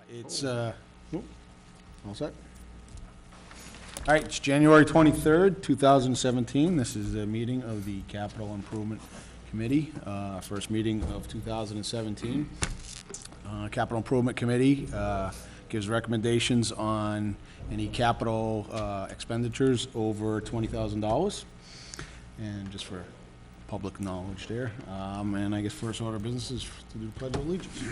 It's, all set? All right, it's January 23rd, 2017. This is a meeting of the Capital Improvement Committee, first meeting of 2017. Capital Improvement Committee gives recommendations on any capital expenditures over $20,000. And just for public knowledge there. And I guess first order of business is to do the Pledge of Allegiance.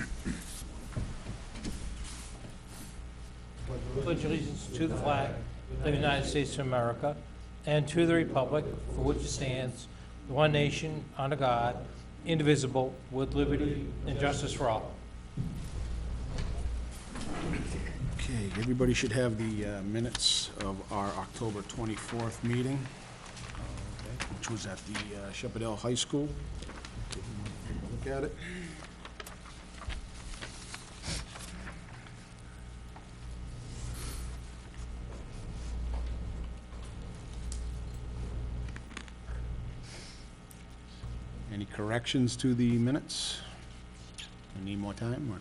Pledge allegiance to the flag of the United States of America and to the republic for which it stands, one nation, under God, indivisible, with liberty and justice for all. Okay, everybody should have the minutes of our October 24th meeting, which was at the Shepherdell High School. Look at it. Any corrections to the minutes? We need more time, or?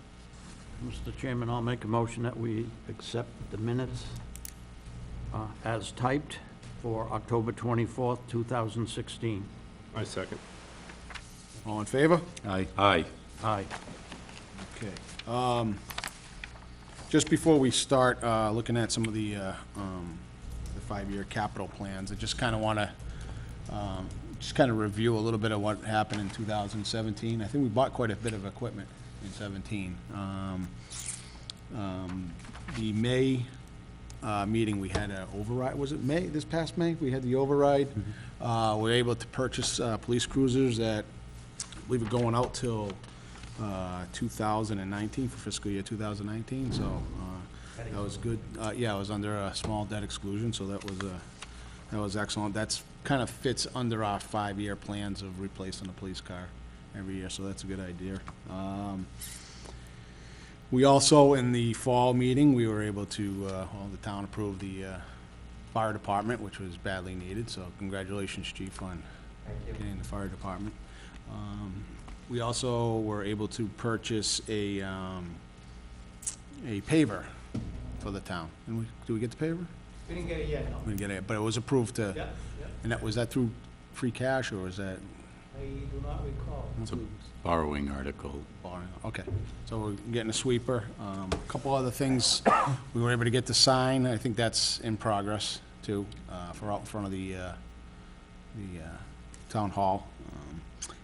Mr. Chairman, I'll make a motion that we accept the minutes as typed for October 24th, 2016. I second. All in favor? Aye. Aye. Aye. Okay. Just before we start looking at some of the five-year capital plans, I just kind of want to review a little bit of what happened in 2017. I think we bought quite a bit of equipment in 17. The May meeting, we had an override. Was it May, this past May? We had the override. Mm-hmm. We were able to purchase police cruisers that I believe are going out till 2019, for fiscal year 2019, so that was good. Yeah, it was under a small debt exclusion, so that was excellent. That's kind of fits under our 5-year plans of replacing a police car every year, so that's a good idea. We also, in the fall meeting, we were able to, the town approved the fire department, which was badly needed, so congratulations, Chief, on getting the fire department. We also were able to purchase a paver for the town. And did we get the paver? We didn't get it yet, no. We didn't get it, but it was approved to. Yep. And was that through free cash, or was that? I do not recall. It's a borrowing article. Borrowing? Okay, so we're getting a sweeper. A couple other things we were able to get the sign. I think that's in progress too, for out in front of the town hall.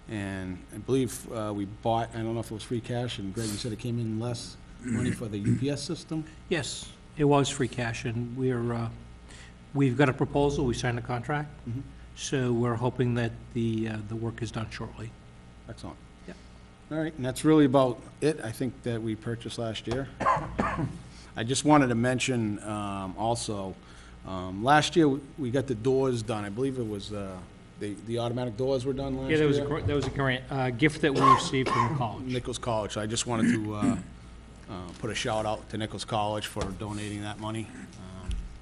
And I believe we bought, I don't know if it was free cash, and Greg, you said it came in less money for the UPS system? Yes, it was free cash, and we've got a proposal, we signed a contract, so we're hoping that the work is done shortly. Excellent. Yep. All right, and that's really about it, I think, that we purchased last year. I just wanted to mention also, last year we got the doors done. I believe it was the automatic doors were done last year. Yeah, that was a grant, gift that we received from the college. Nichols College. So I just wanted to put a shout out to Nichols College for donating that money,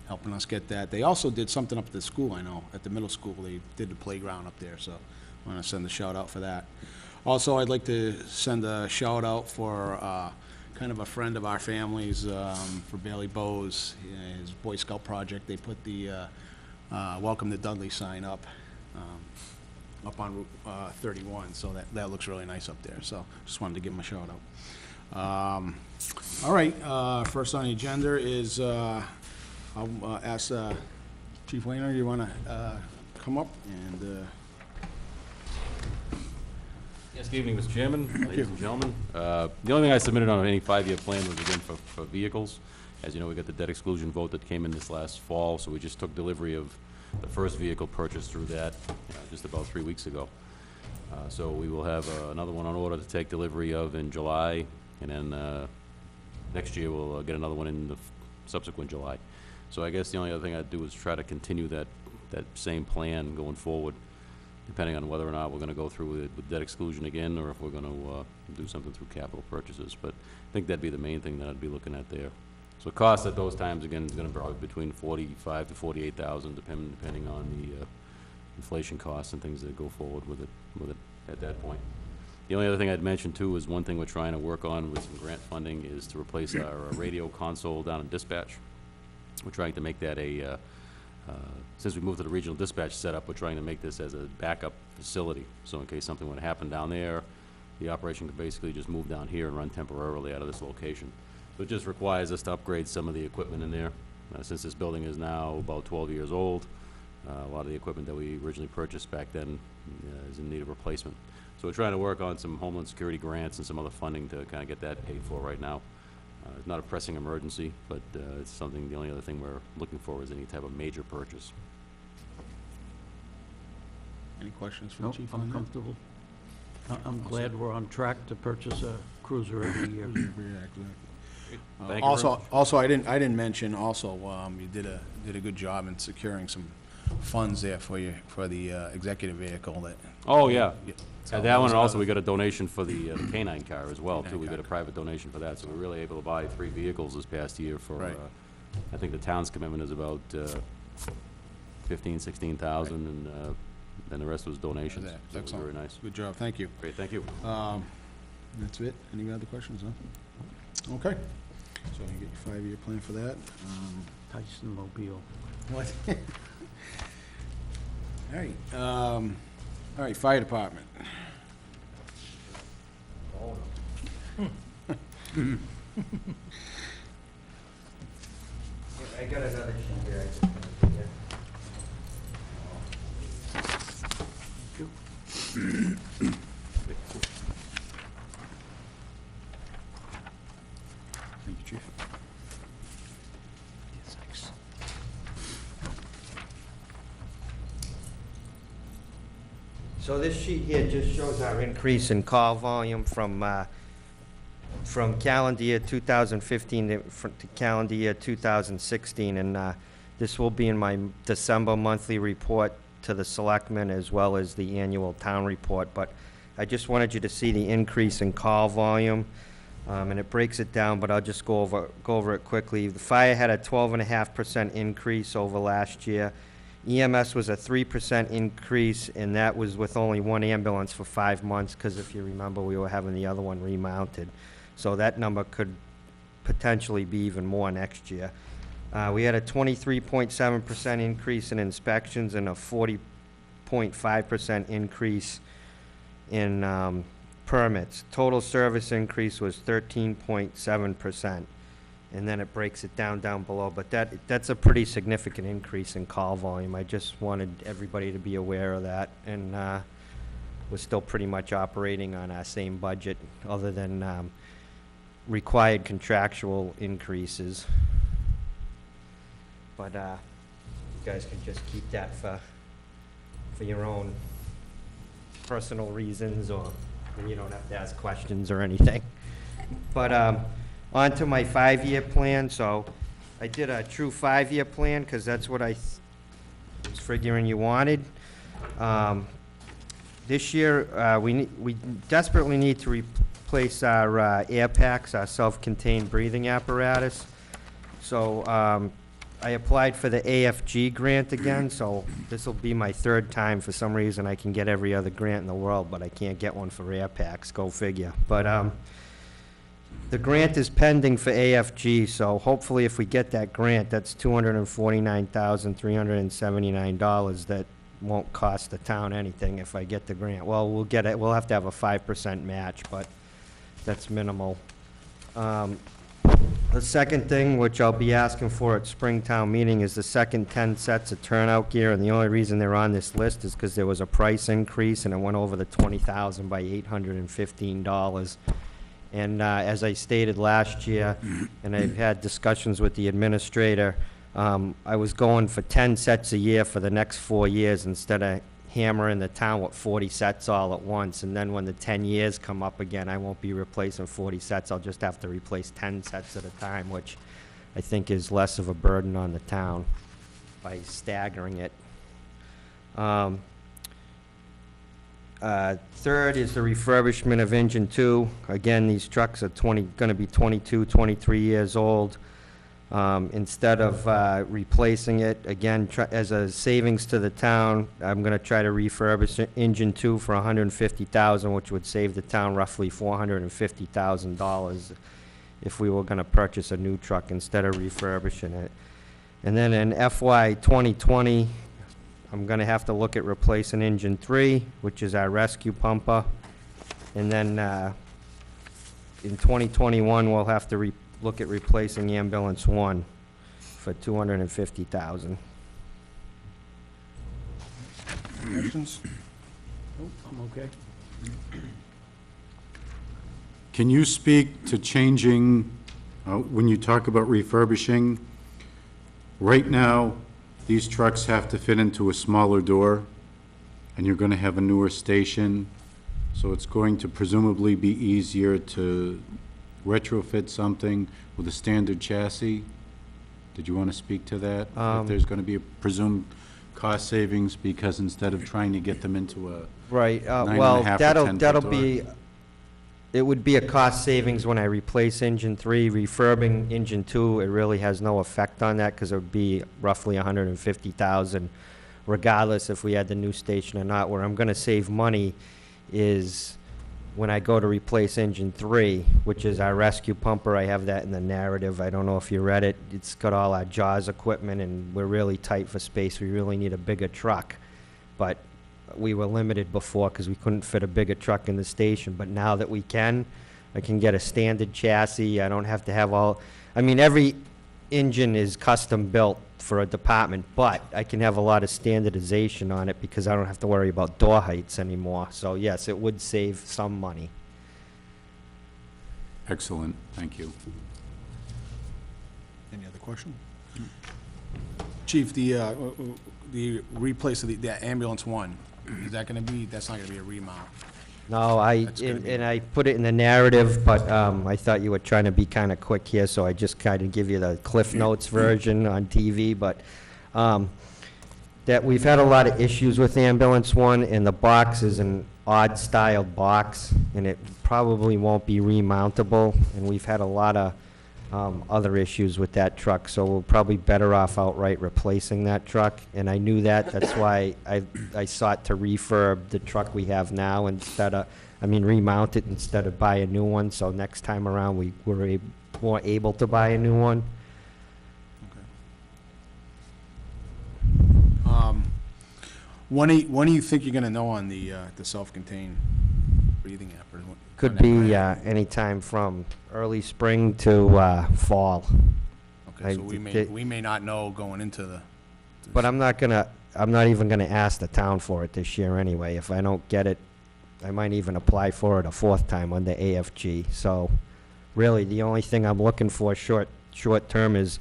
helping us get that. They also did something up at the school, I know, at the middle school. They did the playground up there, so I want to send a shout out for that. Also, I'd like to send a shout out for kind of a friend of our family's, for Bailey Bowes, his Boy Scout project. They put the Welcome to Dudley sign up on Route 31, so that looks really nice up there. So just wanted to give him a shout out. All right, first on the agenda is I'll ask Chief Wayner, you want to come up and Yes, good evening, Mr. Chairman, ladies and gentlemen. The only thing I submitted on any 5-year plan was again for vehicles. As you know, we got the debt exclusion vote that came in this last fall, so we just took delivery of the first vehicle purchased through that just about 3 weeks ago. So we will have another one on order to take delivery of in July, and then next year we'll get another one in the subsequent July. So I guess the only other thing I'd do is try to continue that same plan going forward, depending on whether or not we're going to go through with debt exclusion again, or if we're going to do something through capital purchases. But I think that'd be the main thing that I'd be looking at there. So cost at those times, again, is going to be between $45,000 to $48,000, depending on the inflation costs and things that go forward with it at that point. The only other thing I'd mention too is one thing we're trying to work on with some grant funding is to replace our radio console down in dispatch. We're trying to make that since we moved to the regional dispatch setup, we're trying to make this as a backup facility. So in case something were to happen down there, the operation could basically just move down here and run temporarily out of this location. So it just requires us to upgrade some of the equipment in there. Since this building is now about 12 years old, a lot of the equipment that we originally purchased back then is in need of replacement. So we're trying to work on some Homeland Security grants and some other funding to kind of get that paid for right now. It's not a pressing emergency, but it's something, the only other thing we're looking for is any type of major purchase. Any questions for the Nope, chief I'm on that? comfortable. I'm glad we're on track to purchase a cruiser every year. Thank you Also, I didn't mention, you did a good job in securing some funds there for the executive vehicle that. Oh, yeah. So That one, was and also another- we got a donation for the K-9 car as well, too. K-9 We got a car. private donation for that, so we're really able to buy 3 vehicles this past year for, Right. I think the town's commitment is about 16,000, and then the rest was donations. That. So it was Excellent. very nice. Good job, thank you. Great, thank you. That's it? Any other questions, no? Okay. So you get your 5-year plan for that. Tyson Mobile. What? All right, fire department. I got another sheet here. I just wanted to get. Thank you, chief. So this sheet here just shows our increase in call volume from calendar year 2015 to calendar year 2016. And this will be in my December monthly report to the selectmen as well as the annual town report. But I just wanted you to see the increase in call volume. And it breaks it down, but I'll just go over it quickly. The fire had a 12.5% increase over last year. EMS was a 3% increase, and that was with only 1 ambulance for 5 months, because if you remember, we were having the other one remounted. So that number could potentially be even more next year. We had a 23.7% increase in inspections and a 40.5% increase in permits. Total service increase was 13.7%. And then it breaks it down below. But that's a pretty significant increase in call volume. I just wanted everybody to be aware of that. And we're still pretty much operating on our same budget, other than required contractual increases. But you guys can just keep that for your own personal reasons, or you don't have to ask questions or anything. But on to my 5-year plan. So I did a true 5-year plan because that's what I was figuring you wanted. This year, we desperately need to replace our air packs, our self-contained breathing apparatus. So I applied for the AFG grant again, so this will be my 3rd time. For some reason, I can get every other grant in the world, but I can't get one for air packs. Go figure. But the grant is pending for AFG, so hopefully if we get that grant, that's $249,379. That won't cost the town anything if I get the grant. Well, we'll get it. We'll have to have a 5% match, but that's minimal. The second thing, which I'll be asking for at Springtown meeting, is the second 10 sets of turnout gear, and the only reason they're on this list is because there was a price increase, and it went over the $20,000 by $815. And as I stated last year, and I've had discussions with the administrator, I was going for 10 sets a year for the next 4 years instead of hammering the town with 40 sets all at once. And then when the 10 years come up again, I won't be replacing 40 sets. I'll just have to replace 10 sets at a time, which I think is less of a burden on the town by staggering it. Third is the refurbishment of engine 2. Again, these trucks are going to be 22, 23 years old. Instead of replacing it, again, as a savings to the town, I'm gonna try to refurbish engine 2 for $150,000, which would save the town roughly $450,000 if we were gonna purchase a new truck instead of refurbishing it. And then in FY 2020, I'm gonna have to look at replacing engine 3, which is our rescue pumper. And then in 2021, we'll have to look at replacing ambulance 1 for $250,000. Questions? I'm okay. Can you speak to changing, when you talk about refurbishing, right now, these trucks have to fit into a smaller door, and you're gonna have a newer station, so it's going to presumably be easier to retrofit something with a standard chassis? Did you want to speak to that? If there's going to be a presumed cost savings because instead of trying to get them into a Right, 9.5 well, or 10 that'll foot be, it would be a cost savings when I replace engine 3. Refurbing engine 2, it really has no effect on that, because it would be roughly $150,000, regardless if we had the new station or not. Where I'm gonna save money is when I go to replace engine 3, which is our rescue pumper. I have that in the narrative. I don't know if you read it. It's got all our JAWS equipment, and we're really tight for space. We really need a bigger truck. But we were limited before because we couldn't fit a bigger truck in the station. But now that we can, I can get a standard chassis. I don't have to have all, I mean, every engine is custom built for a department, but I can have a lot of standardization on it because I don't have to worry about door heights anymore. So yes, it would save some money. Excellent, thank you. Any other question? Chief, the replace of the ambulance 1, is that gonna be, that's not gonna be a remount? No, That's gonna be- and I put it in the narrative, but I thought you were trying to be kind of quick here, so I just kind of give you the Cliff Notes version on TV, but that we've had a lot of issues with ambulance 1, and the box is an odd-styled box, and it probably won't be remountable, and we've had a lot of other issues with that truck, so we're probably better off outright replacing that truck, and I knew that. That's why I sought to refurb the truck we have now instead of, remount it instead of buy a new one, so next time around we were more able to buy a new one. When do you think you're gonna know on the self-contained breathing app? Or when Could that be grant? any time from early spring to fall. Okay, so I- we may not know going into the. But I'm not even gonna ask the town for it this year anyway. If I don't get it, I might even apply for it a 4th time under AFG. So really, the only thing I'm looking for short term is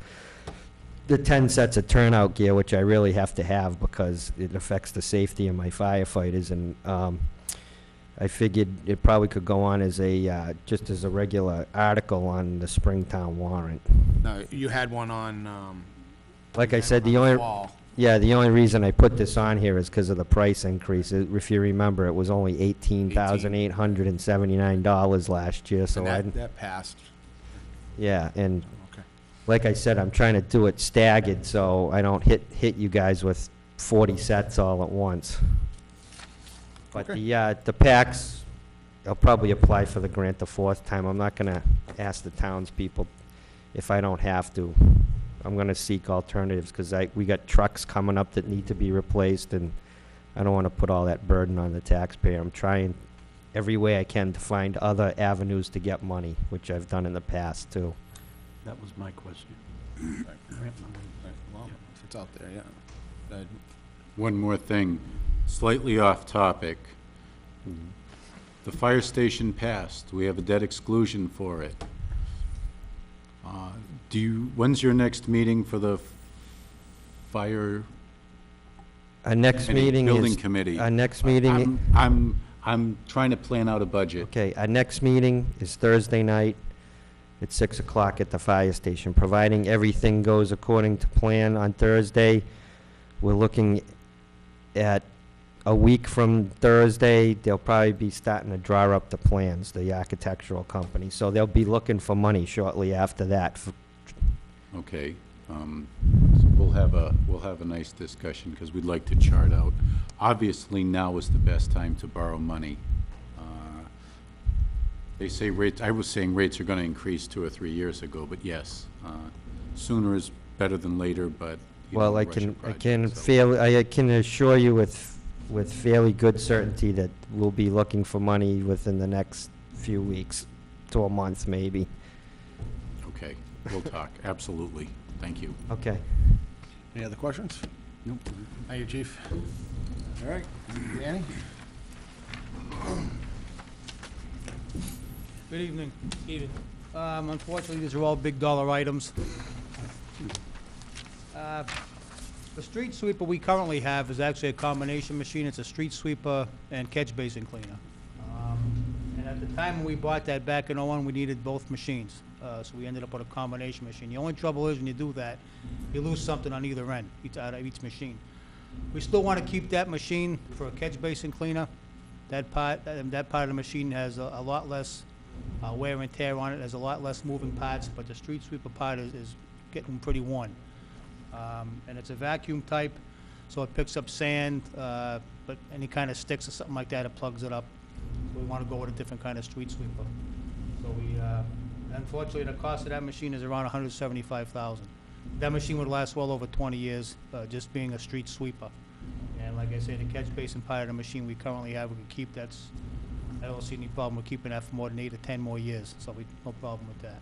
the 10 sets of turnout gear, which I really have to have because it affects the safety of my firefighters. And I figured it probably could go on as just as a regular article on the Springtown warrant. No, you had one on, Like I said, the on only, fall. yeah, the only reason I put this on here is because of the price increase. If you remember, it was only $18,879 last year, so And that passed. yeah, and Okay. like I said, I'm trying to do it staggered, so I don't hit you guys with 40 sets all at once. But Okay. the packs, I'll probably apply for the grant the 4th time. I'm not gonna ask the townspeople if I don't have to. I'm gonna seek alternatives, because we got trucks coming up that need to be replaced, and I don't wanna put all that burden on the taxpayer. I'm trying every way I can to find other avenues to get money, which I've done in the past, too. That was my question. Right, well, if it's out there, yeah. One more thing, slightly off topic. The fire station passed, we have a debt exclusion for it. When's your next meeting for the fire Our next committee, meeting building is, committee? our next meeting, I'm trying to plan out a budget. okay, our next meeting is Thursday night at 6 o'clock at the fire station. Providing everything goes according to plan on Thursday, we're looking at a week from Thursday, they'll probably be starting to draw up the plans, the architectural company. So they'll be looking for money shortly after that. Okay, so we'll have a nice discussion, because we'd like to chart out. Obviously, now is the best time to borrow money. They say rates, I was saying rates are gonna increase 2 or 3 years ago, but yes, sooner is better than later, but you Well, don't I rush a can project, so- I can assure you with fairly good certainty that we'll be looking for money within the next few weeks to a month, maybe. Okay, we'll talk, absolutely. Thank you. Okay. Any other questions? Nope. Hi, Chief. All right, Danny? Good evening. Even, Unfortunately, these are all big dollar items. The street sweeper we currently have is actually a combination machine. It's a street sweeper and catch basin cleaner. And at the time when we bought that back in '01, we needed both machines. So we ended up with a combination machine. The only trouble is when you do that, you lose something on either end, out of each machine. We still want to keep that machine for a catch basin cleaner. That part of the machine has a lot less wear and tear on it, has a lot less moving parts, but the street sweeper part is getting pretty worn. And it's a vacuum type, so it picks up sand, but any kind of sticks or something like that, it plugs it up. We want to go with a different kind of street sweeper. So unfortunately, the cost of that machine is around $175,000. That machine would last well over 20 years, just being a street sweeper. And like I say, the catch basin part of the machine we currently have, we can keep. I don't see any problem with keeping that for more than 8 or 10 more years, so no problem with that.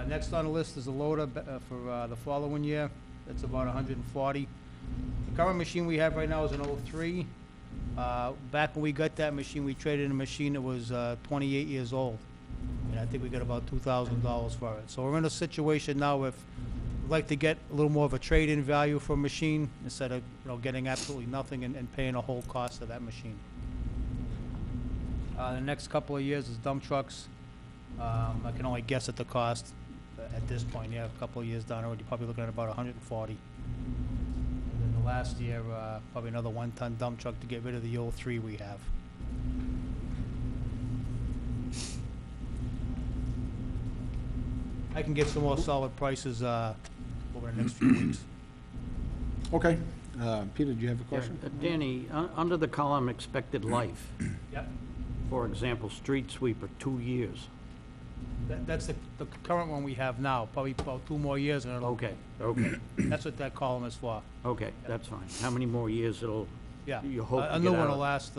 Next on the list is a loader for the following year. That's about 140. The current machine we have right now is an '03. Back when we got that machine, we traded in a machine that was 28 years old. And I think we got about $2,000 for it. So we're in a situation now if we'd like to get a little more of a trade-in value for a machine instead of getting absolutely nothing and paying the whole cost of that machine. The next couple of years is dump trucks. I can only guess at the cost at this point. Yeah, a couple of years down the road, you're probably looking at about 140. And then the last year, probably another 1-ton dump truck to get rid of the old 3 we have. I can get some more solid prices over the next few weeks. Okay. Peter, do you have a Yeah, question? Danny, under the column expected life, Yep. for example, street sweeper, 2 years. That's the current one we have now, probably about 2 more years and it'll, Okay, okay, that's what that column is for. okay, that's fine. How many more years it'll, Yeah. you hope to A get new out one of will it? last,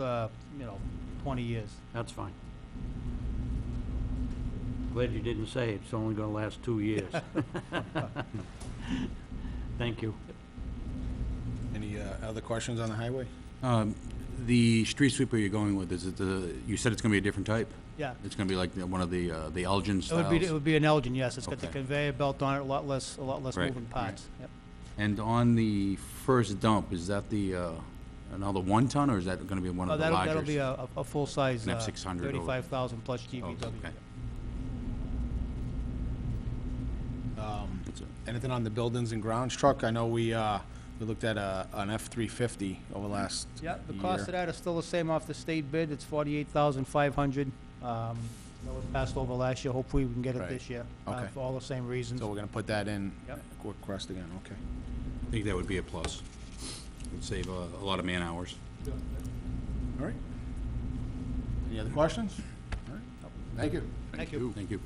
20 years. That's fine. Glad you didn't say it's only gonna last 2 years. Thank you. Any other questions on the highway? The street sweeper you're going with, is it you said it's gonna be a different type? Yeah. It's gonna be like one of the Elgin It styles? would be an Elgin, yes. It's got the Okay. conveyor belt on it, a lot less Right, moving parts. Yep. And on the first dump, is that another 1-ton, or is that gonna be one of the largest? That'll be a full-size, An F600 or- 35,000 plus Oh, GVW. okay. That's it. Anything on the buildings and grounds truck? I know we looked at an F-350 over last Yeah, the year. cost of that is still the same off the state bid. It's $48,500. That was passed over last year. Hopefully, we can get it Right. this year. Okay. For all the same reasons. So we're gonna put that in, Yep. quick request again, okay. I think that would be a plus. It would save a lot of man-hours. All right. Any other questions? All right. Thank you. Thank you. Thank you.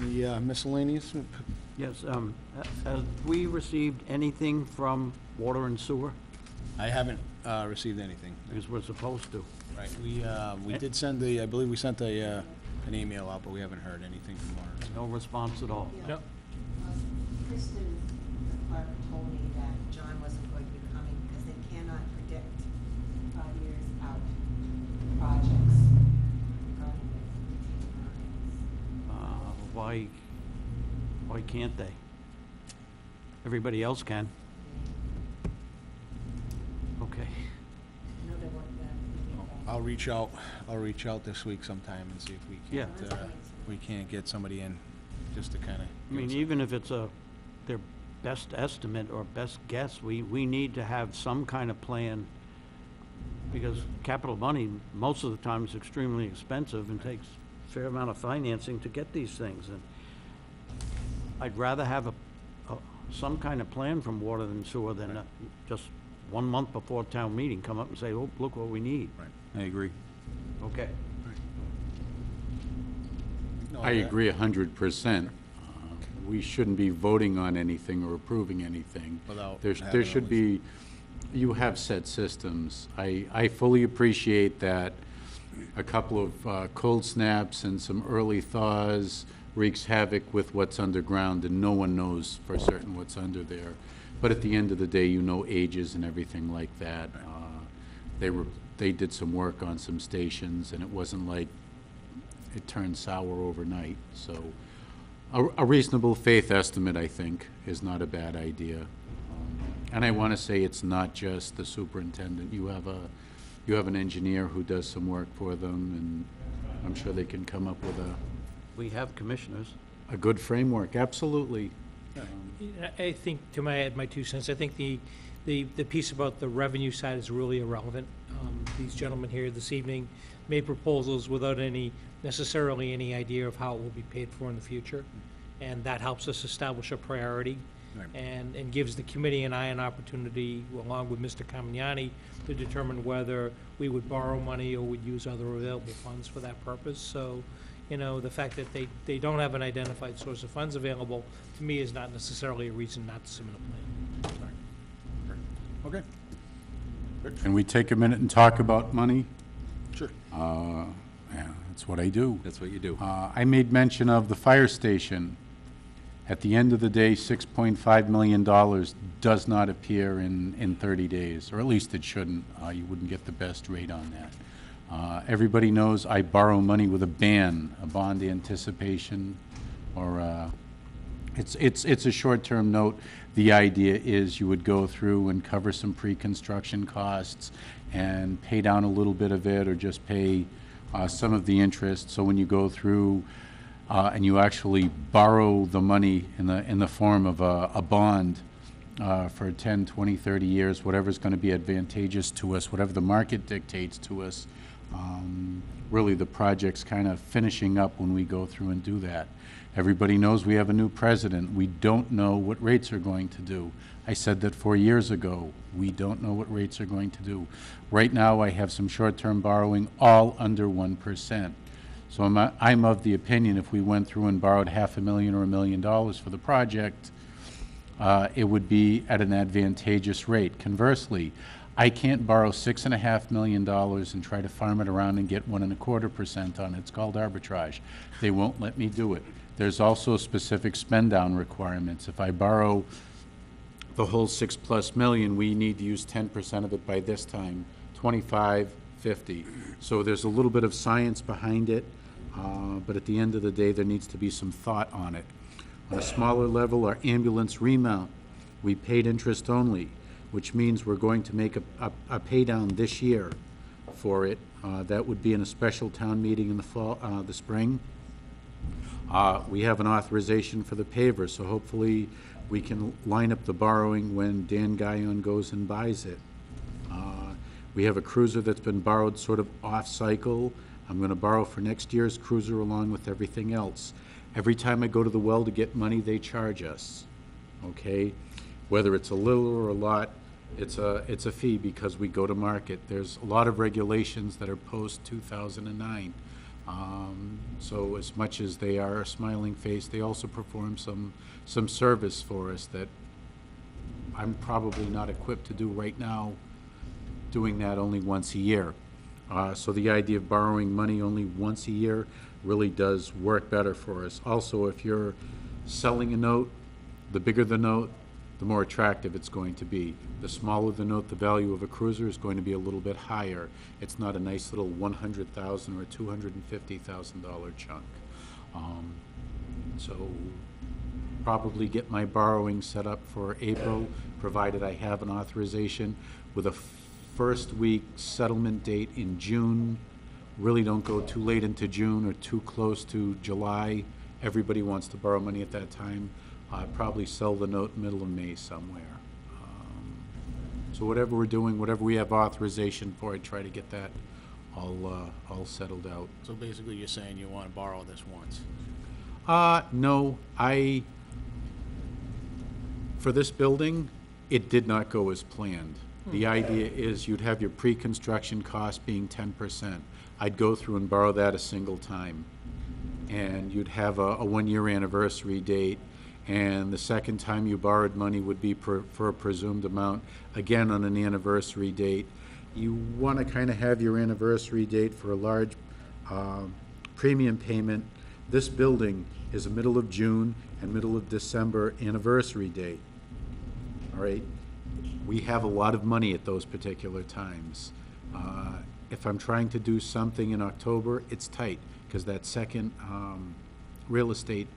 The miscellaneous, Yes, have we received anything from water and sewer? I haven't received anything. Because we're supposed to. Right, we did send I believe we sent an email out, but we haven't heard anything from ours. No response at all. Yep. Kristen, the clerk, told me that John wasn't going to be coming because they cannot predict 5 years out projects regarding the Why can't they? Everybody else can. Okay. I know they want that. I'll reach out this week sometime and see if we Yeah. can't get somebody in, just to kinda. I mean, even if it's their best estimate or best guess, we need to have some kind of plan because capital money, most of the time, is extremely expensive and takes a fair amount of financing to get these things. And I'd rather have some kind of plan from Water and Sewer than just 1 month before town meeting, come up and say, oh, look what we need. I agree. Okay. I agree 100%. We shouldn't be voting on anything or approving anything. Without There having should at be, you have set systems. I fully appreciate that a couple of cold snaps and some early thaws wreaks havoc with what's underground, and no one knows for certain what's under there. But at the end of the day, you know ages and everything like that. They did some work on some stations, and it wasn't like it turned sour overnight. So a reasonable faith estimate, I think, is not a bad idea. And I want to say it's not just the superintendent. You have an engineer who does some work for them, and I'm sure they can come up with We have commissioners. a good framework. Absolutely. I think, to add my 2 cents, I think the piece about the revenue side is really irrelevant. These gentlemen here this evening made proposals without necessarily any idea of how it will be paid for in the future, and that helps us establish a priority, and gives the committee and I an opportunity, along with Mr. Camignani, to determine whether we would borrow money or would use other available funds for that purpose. So, the fact that they don't have an identified source of funds available, to me, is not necessarily a reason not to submit a plan. Okay, Can we take a minute and talk about money? sure. Yeah, that's what I do. That's what you do. I made mention of the fire station. At the end of the day, $6.5 million does not appear in 30 days, or at least it shouldn't. You wouldn't get the best rate on that. Everybody knows I borrow money with a bond anticipation, or it's a short-term note. The idea is you would go through and cover some pre-construction costs and pay down a little bit of it, or just pay some of the interest. So when you go through and you actually borrow the money in the form of a bond for 10, 20, 30 years, whatever's going to be advantageous to us, whatever the market dictates to us, really the project's kind of finishing up when we go through and do that. Everybody knows we have a new president. We don't know what rates are going to do. I said that 4 years ago. We don't know what rates are going to do. Right now, I have some short-term borrowing, all under 1%. So I'm of the opinion if we went through and borrowed $500,000 or $1 million for the project, it would be at an advantageous rate. Conversely, I can't borrow $6.5 million and try to farm it around and get 1.25% on it. It's called arbitrage. They won't let me do it. There's also specific spend-down requirements. If I borrow the whole $6+ million, we need to use 10% of it by this time, 25, 50. So there's a little bit of science behind it, but at the end of the day, there needs to be some thought on it. On a smaller level, our ambulance remount, we paid interest only, which means we're going to make a pay down this year for it. That would be in a special town meeting in the fall, the spring. We have an authorization for the paver, so hopefully we can line up the borrowing when Dan Guyon goes and buys it. We have a cruiser that's been borrowed sort of off-cycle. I'm going to borrow for next year's cruiser along with everything else. Every time I go to the well to get money, they charge us, okay? Whether it's a little or a lot, it's a fee because we go to market. There's a lot of regulations that are post-2009. So as much as they are a smiling face, they also perform some service for us that I'm probably not equipped to do right now, doing that only once a year. So the idea of borrowing money only once a year really does work better for us. Also, if you're selling a note, the bigger the note, the more attractive it's going to be. The smaller the note, the value of a cruiser is going to be a little bit higher. It's not a nice little $100,000 or $250,000 chunk. So probably get my borrowing set up for April, provided I have an authorization, with a first week settlement date in June. Really don't go too late into June or too close to July. Everybody wants to borrow money at that time. Probably sell the note middle of May somewhere. So whatever we're doing, whatever we have authorization for, I try to get that all settled out. So basically, you're saying you want to borrow this once? No, for this building, it did not go as planned. The idea is you'd have your pre-construction cost being 10%. I'd go through and borrow that a single time. And you'd have a one-year anniversary date, and the second time you borrowed money would be for a presumed amount, again on an anniversary date. You want to kind of have your anniversary date for a large premium payment. This building is a middle of June and middle of December anniversary date. All right? We have a lot of money at those particular times. If I'm trying to do something in October, it's tight, because that second real estate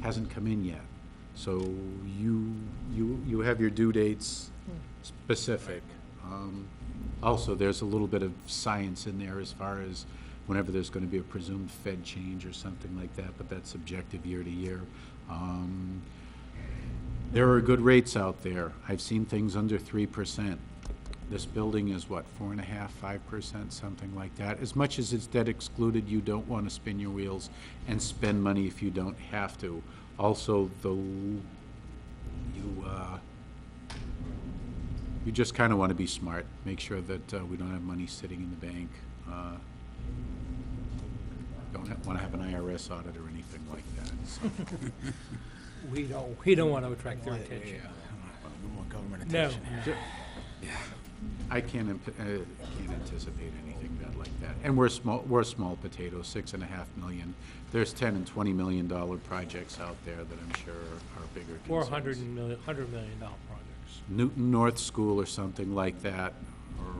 hasn't come in yet. So you have your due dates specific. Also, there's a little bit of science in there as far as whenever there's going to be a presumed Fed change or something like that, but that's subjective year to year. There are good rates out there. I've seen things under 3%. This building is what, 4.5%, 5%, something like that. As much as it's debt excluded, you don't want to spin your wheels and spend money if you don't have to. Also, you just kind of want to be smart. Make sure that we don't have money sitting in the bank. Don't want to have an IRS audit or anything like that. So. We don't want to attract their attention. More government No. attention. I can't anticipate anything bad like that. And we're small potatoes, 6.5 million. There's $10 and $20 million projects out there that I'm sure are bigger concerns. Or $100 million projects. Newton North School or something like that, or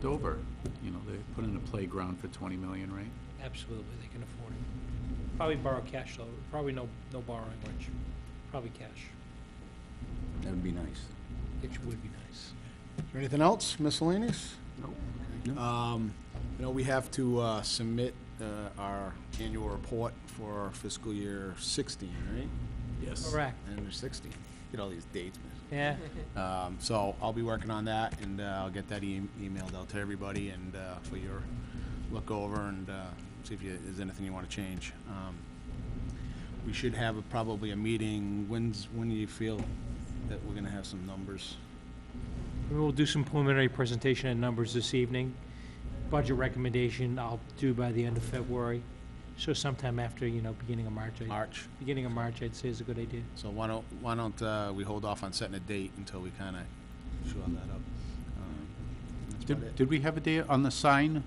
Dover. You know, they put in a playground for 20 million, right? Absolutely, they can afford it. Probably borrow cash, though. Probably no borrowing, Rich. Probably cash. That would be nice. It would be nice. Is there anything else miscellaneous? No. You know, we have to submit our annual report for fiscal year 16, right? Yes. Correct. And 16. Get all these dates. Yeah. So I'll be working on that, and I'll get that emailed out to everybody, and for your look over and see if there's anything you want to change. We should have probably a meeting. When do you feel that we're going to have some numbers? We will do some preliminary presentation and numbers this evening. Budget recommendation I'll do by the end of February. So sometime after, beginning of March. March. Beginning of March, I'd say is a good idea. So why don't we hold off on setting a date until we kind of shore that up? That's about it. Did we have a date on the sign?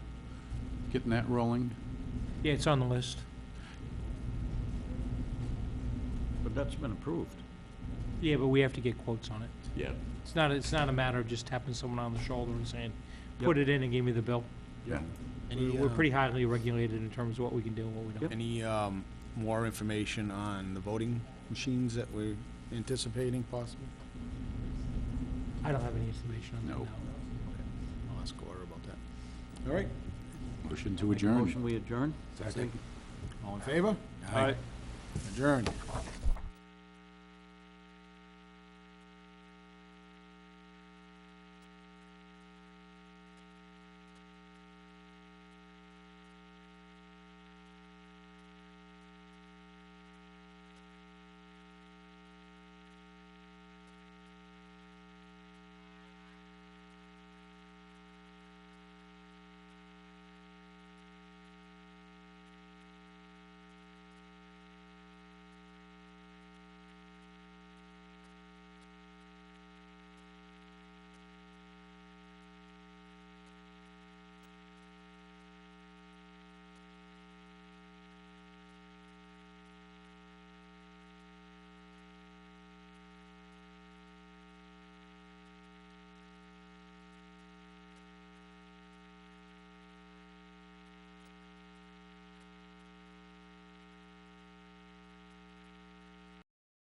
Getting that rolling? Yeah, it's on the list. But that's been approved. Yeah, but we have to get quotes on it. Yeah. It's not a matter of just tapping someone on the shoulder and saying, put it in and give me the bill. Yeah. We're pretty highly regulated in terms of what we can do and what we don't. Any more information on the voting machines that we're anticipating possible? I don't have any information on that No. now. I'll ask Cora about that. All right. Motion to Make a adjourn. motion, we adjourn? All in favor? Aye. Adjourned.